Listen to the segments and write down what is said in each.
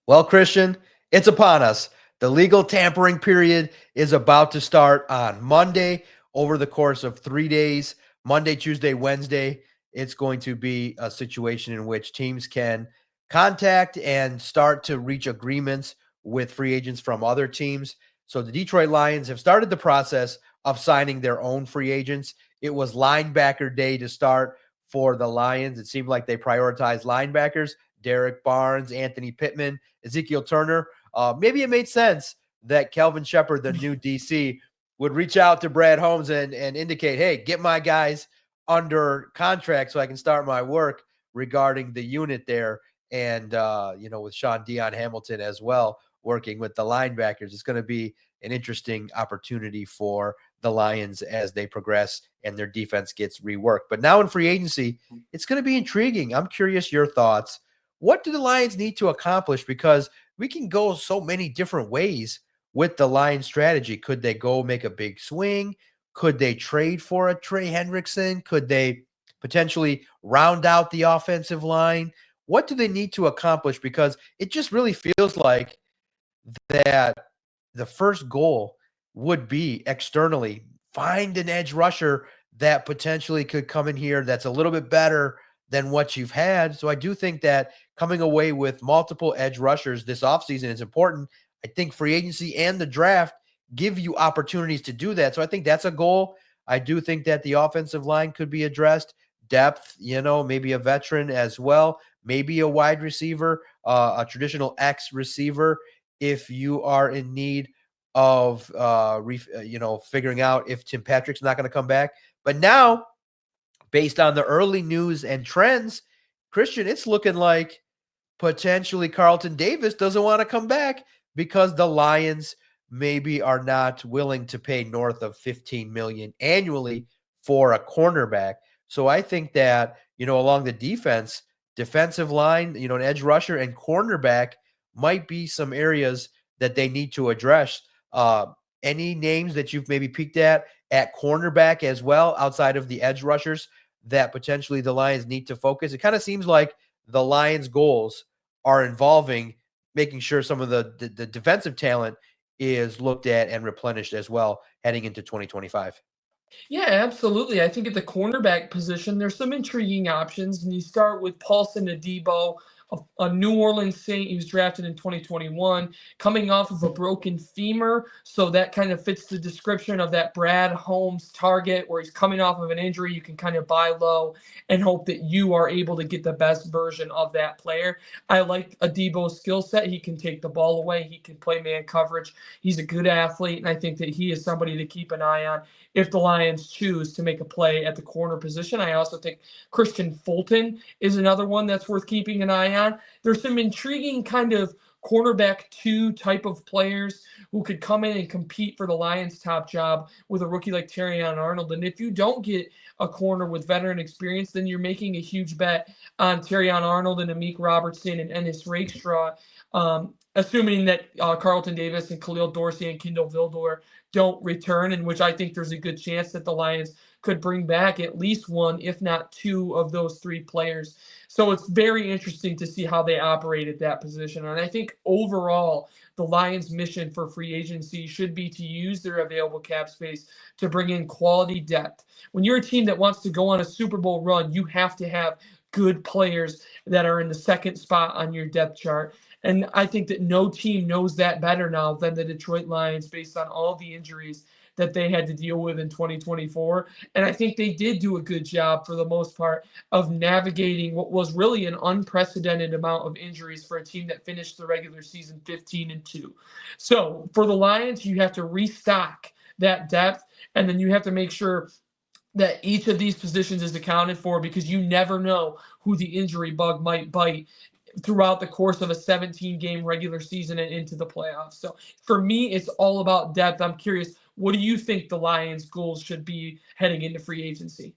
Well, Christian, it's upon us. The legal tampering period is about to start on Monday over the course of 3 days Monday, Tuesday, Wednesday. It's going to be a situation in which teams can contact and start to reach agreements with free agents from other teams. So the Detroit Lions have started the process of signing their own free agents. It was linebacker day to start for the Lions. It seemed like they prioritized linebackers. Derek Barnes, Anthony Pittman, Ezekiel Turner. Maybe it made sense that Kelvin Shepard, the new DC, would reach out to Brad Holmes and indicate, hey, get my guys under contract so I can start my work regarding the unit there. And, with Sean Dion Hamilton as well, working with the linebackers. It's going to be an interesting opportunity for the Lions as they progress and their defense gets reworked. But now in free agency, it's going to be intriguing. I'm curious your thoughts. What do the Lions need to accomplish? Because we can go so many different ways with the Lions strategy. Could they go make a big swing? Could they trade for a Trey Hendrickson? Could they potentially round out the offensive line? What do they need to accomplish? Because it just really feels like that the first goal would be externally find an edge rusher that potentially could come in here that's a little bit better than what you've had. So I do think that coming away with multiple edge rushers this offseason is important. I think free agency and the draft give you opportunities to do that. So I think that's a goal. I do think that the offensive line could be addressed. Depth, maybe a veteran as well, maybe a wide receiver, a traditional X receiver if you are in need of figuring out if Tim Patrick's not going to come back. But now, based on the early news and trends, Christian, it's looking like potentially Carlton Davis doesn't want to come back because the Lions maybe are not willing to pay north of $15 million annually for a cornerback. So I think that, along the defensive line, an edge rusher and cornerback might be some areas that they need to address. Any names that you've maybe peeked at cornerback as well, outside of the edge rushers, that potentially the Lions need to focus? It kind of seems like the Lions' goals are involving making sure some of the defensive talent is looked at and replenished as well heading into 2025. Yeah, absolutely. I think at the cornerback position, there's some intriguing options. And you start with Paulson Adebo, a New Orleans Saint. He was drafted in 2021, coming off of a broken femur. So that kind of fits the description of that Brad Holmes target where he's coming off of an injury. You can kind of buy low and hope that you are able to get the best version of that player. I like Adebo's skill set. He can take the ball away. He can play man coverage. He's a good athlete. And I think that he is somebody to keep an eye on if the Lions choose to make a play at the corner position. I also think Christian Fulton is another one that's worth keeping an eye on. There's some intriguing kind of cornerback 2 type of players who could come in and compete for the Lions' top job with a rookie like Terrion Arnold. And if you don't get a corner with veteran experience, then you're making a huge bet on Terrion Arnold and Amik Robertson and Ennis Rakestraw, assuming that Carlton Davis and Khalil Dorsey and Kindle Vildor don't return, in which I think there's a good chance that the Lions could bring back at least one, if not 2 of those 3 players. So it's very interesting to see how they operate at that position. And I think overall, the Lions' mission for free agency should be to use their available cap space to bring in quality depth. When you're a team that wants to go on a Super Bowl run, you have to have good players that are in the second spot on your depth chart. And I think that no team knows that better now than the Detroit Lions based on all the injuries that they had to deal with in 2024. And I think they did do a good job for the most part of navigating what was really an unprecedented amount of injuries for a team that finished the regular season 15-2. So for the Lions, you have to restock that depth, and then you have to make sure that each of these positions is accounted for, because you never know who the injury bug might bite throughout the course of a 17-game regular season and into the playoffs. So for me, it's all about depth. I'm curious, what do you think the Lions' goals should be heading into free agency?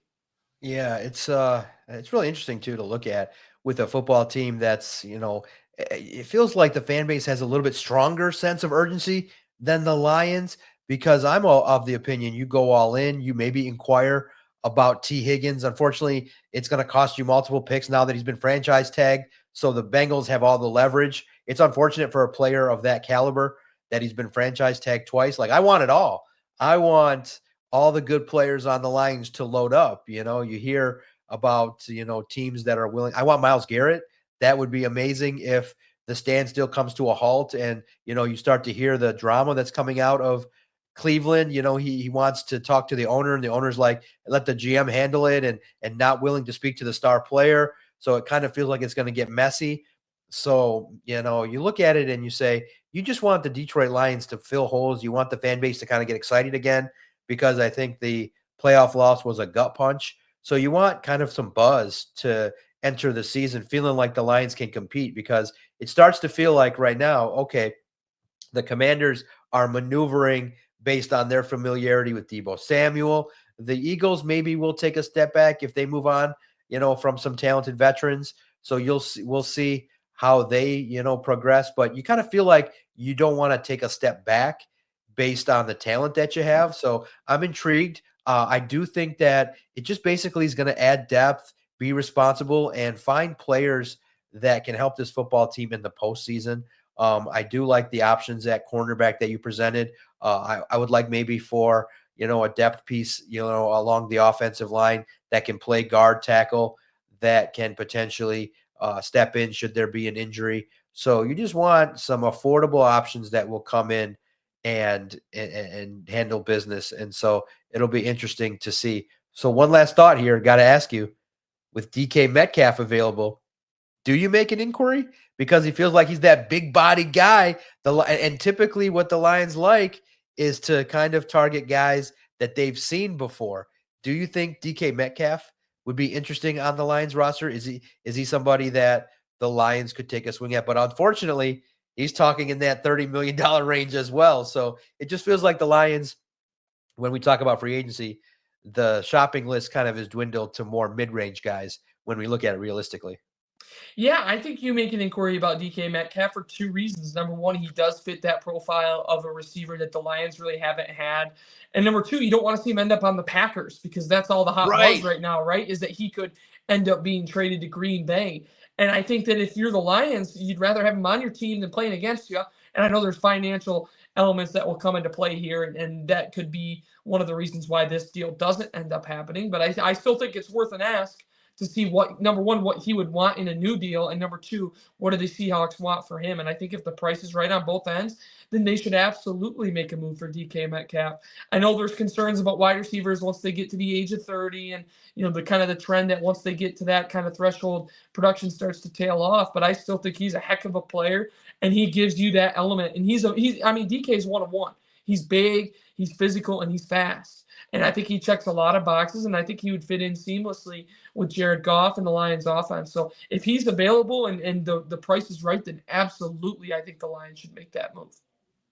Yeah, it's really interesting too to look at with a football team that's, it feels like the fan base has a little bit stronger sense of urgency than the Lions, because I'm of the opinion you go all in, you maybe inquire about T. Higgins. Unfortunately, it's going to cost you multiple picks now that he's been franchise tagged. So the Bengals have all the leverage. It's unfortunate for a player of that caliber that he's been franchise tagged twice. Like, I want it all. I want all the good players on the Lions to load up. You know, you hear about, teams that are willing. I want Myles Garrett. That would be amazing if the standstill comes to a halt and, you start to hear the drama that's coming out of Cleveland. He wants to talk to the owner, and the owner's like, let the GM handle it, and not willing to speak to the star player. So it kind of feels like it's going to get messy. So, you look at it and you say, you just want the Detroit Lions to fill holes. You want the fan base to kind of get excited again, because I think the playoff loss was a gut punch. So you want kind of some buzz to enter the season feeling like the Lions can compete, because it starts to feel like right now, okay, the Commanders are maneuvering based on their familiarity with Deebo Samuel. The Eagles maybe will take a step back if they move on, from some talented veterans. So we'll see how they, progress. But you kind of feel like you don't want to take a step back based on the talent that you have. So I'm intrigued. I do think that it just basically is going to add depth, be responsible, and find players that can help this football team in the postseason. I do like the options at cornerback that you presented. I would like maybe for, a depth piece, along the offensive line that can play guard, tackle, that can potentially step in should there be an injury. So you just want some affordable options that will come in and handle business. And so it'll be interesting to see. So one last thought here, got to ask you, with DK Metcalf available, do you make an inquiry? Because he feels like he's that big body guy. And typically what the Lions like is to kind of target guys that they've seen before. Do you think DK Metcalf would be interesting on the Lions roster? Is he somebody that the Lions could take a swing at? But unfortunately, he's talking in that $30 million range as well. So it just feels like the Lions, when we talk about free agency, the shopping list kind of is dwindled to more mid-range guys when we look at it realistically. Yeah, I think you make an inquiry about DK Metcalf for two reasons. Number one, he does fit that profile of a receiver that the Lions really haven't had. And number two, you don't want to see him end up on the Packers, because that's all the hot buzz Right. right now, right? Is that he could end up being traded to Green Bay. And I think that if you're the Lions, you'd rather have him on your team than playing against you. And I know there's financial elements that will come into play here, and that could be one of the reasons why this deal doesn't end up happening. But I still think it's worth an ask to see what, number one, what he would want in a new deal, and number two, what do the Seahawks want for him. And I think if the price is right on both ends, then they should absolutely make a move for DK Metcalf. I know there's concerns about wide receivers once they get to the age of 30, and the kind of the trend that once they get to that kind of threshold, production starts to tail off. But I still think he's a heck of a player, and he gives you that element. And DK is 1-of-1. He's big, he's physical, and he's fast. And I think he checks a lot of boxes, and I think he would fit in seamlessly with Jared Goff and the Lions offense. So if he's available and the price is right, then absolutely I think the Lions should make that move.